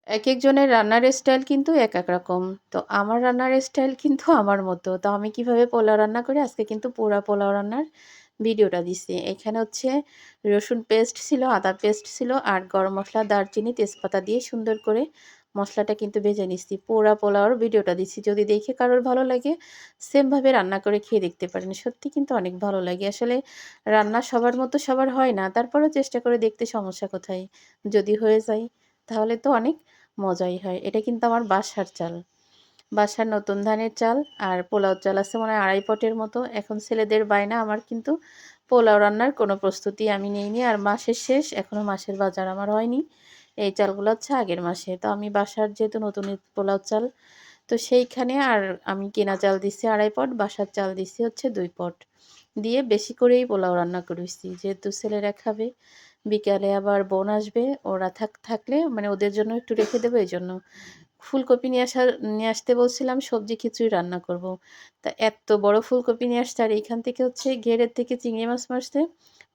একেকজনের রান্নার স্টাইল কিন্তু এক রকম। তো আমার রান্নার স্টাইল কিন্তু আমার মতো। তো আমি কিভাবে পোলাও রান্না করি আজকে কিন্তু পুরা পোলাও রান্নার ভিডিওটা দিছি। এখানে হচ্ছে রসুন পেস্ট ছিল, আদা পেস্ট ছিল আর গরম মসলা, দারচিনি, তেজপাতা দিয়ে সুন্দর করে মসলাটা কিন্তু ভেজে নিচ্ছি। পুরা পোলাওর ভিডিওটা দিচ্ছি। যদি দেখে কারোর ভালো লাগে সেমভাবে রান্না করে খেয়ে দেখতে পারেন। সত্যি কিন্তু অনেক ভালো লাগে। আসলে রান্না সবার মতো সবার হয় না। তারপরেও চেষ্টা করে দেখতে সমস্যা কোথায়? যদি হয়ে যায় তাহলে তো অনেক মজাই হয়। এটা কিন্তু আমার বাসার চাল। বাসার নতুন ধানের চাল আর পোলাও চাল আছে মনে হয় ২.৫ পটের মতো। এখন ছেলেদের বায়না আমার কিন্তু পোলাও রান্নার কোনো প্রস্তুতি আমি নেইনি। আর মাসের শেষ, এখনো মাসের বাজার আমার হয়নি। এই চালগুলো হচ্ছে আগের মাসে। তো আমি বাসার যেহেতু নতুন পোলাও চাল, তো সেইখানে আর আমি কেনা চাল দিছি ২.৫ পট, বাসার চাল দিছি হচ্ছে ২ পট। দিয়ে বেশি করেই পোলাও রান্না করেছি। যেহেতু ছেলেরা খাবে, বিকালে আবার বোন আসবে। ওরা থাকলে মানে ওদের জন্য একটু রেখে দেবো এজন্য। ফুলকপি নিয়ে আসতে বলছিলাম, সবজি খিচুড়ি রান্না করব। তা এত বড় ফুলকপি নিয়ে আসছে আর এইখান থেকে হচ্ছে ঘেরের থেকে চিংড়ি মাছ মারছে।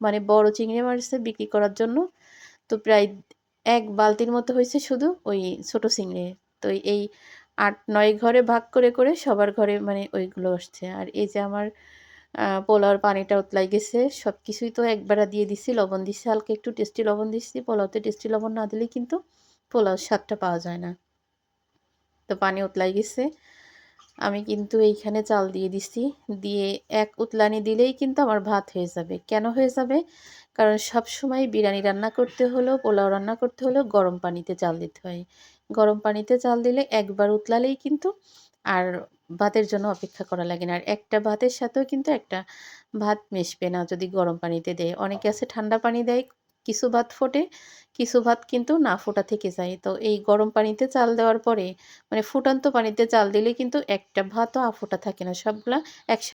মানে বড় চিংড়ি মারছে বিক্রি করার জন্য। তো প্রায় ১ বালতির মতো হইছে শুধু ওই ছোট চিংড়ি। তো এই ৮-৯ ঘরে ভাগ করে সবার ঘরে মানে ওইগুলো আসছে। আর এই যে আমার পোলাওর পানিটা উতলাই গেছে। সবকিছুই তো একবারে দিয়ে দিছি, লবণ দিছি, হালকা একটু টেস্টি লবণ দিছি। পোলাওতে টেস্টি লবণ না দিলে কিন্তু পোলাওর স্বাদটা পাওয়া যায় না। তো পানি উতলাই গেছে। আমি কিন্তু এইখানে চাল দিয়ে দিছি। দিয়ে এক উতলানি দিলেই কিন্তু আমার ভাত হয়ে যাবে। কেন হয়ে যাবে? কারণ সবসময় বিরিয়ানি রান্না করতে হলেও, পোলাও রান্না করতে হলেও গরম পানিতে চাল দিতে হয়। গরম পানিতে চাল দিলে একবার উতলালেই কিন্তু আর ভাতের জন্য অপেক্ষা করা লাগে না। আর একটা ভাতের সাথেও কিন্তু একটা ভাত মিশবে না যদি গরম পানিতে দেয়। অনেকে আছে ঠান্ডা পানি দেয়, কিছু ভাত ফোটে, কিছু ভাত কিন্তু না ফোটা থেকে যায়। তো এই গরম পানিতে চাল দেওয়ার পরে মানে ফুটন্ত পানিতে চাল দিলে কিন্তু একটা ভাতও আফোটা থাকে না। সবগুলা একসাথে